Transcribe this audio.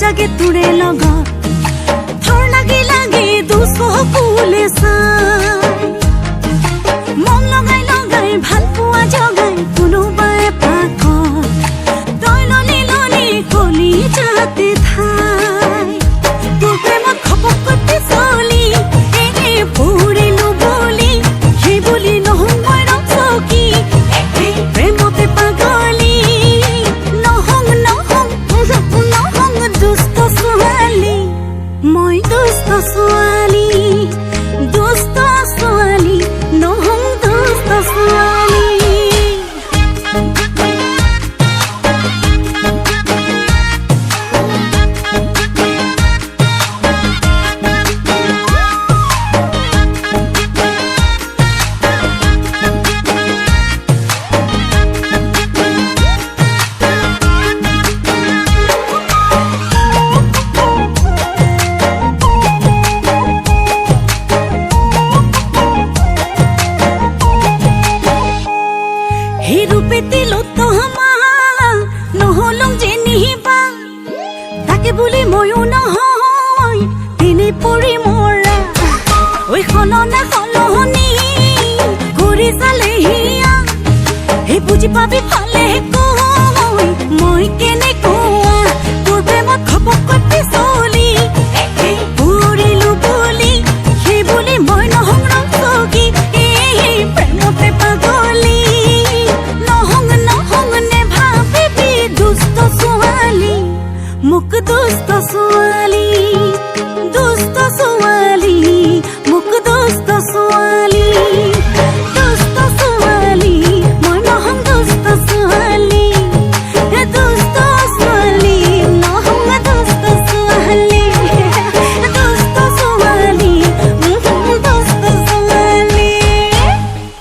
জাগে তোৰে লগত থৰ লাগি লাগি দুচকুলে চাই মন লগাই লগাই ভাল পোৱা জগাই কোনোবাই পাকত তই ললি ললি কলি যাতে ঠাই তোৰ প্ৰেমত খপকৈ পিছলি পৰিলো বুলি সেই বুলি নহওঁ মই ৰচকি প্ৰেমতে পাগলি নহওঁ নহওঁ নহওঁ দুষ্ট ছোৱালী মই দুষ্ট ছোৱালী নহওঁ দুষ্ট ছোৱালী নহলং যে নিহিবা তাকে বুলি ময়ো নহয় তেনে পৰি মৰা ঐ সলনা সলনি কৰি চালে হিয়া সেই বুজি পাবি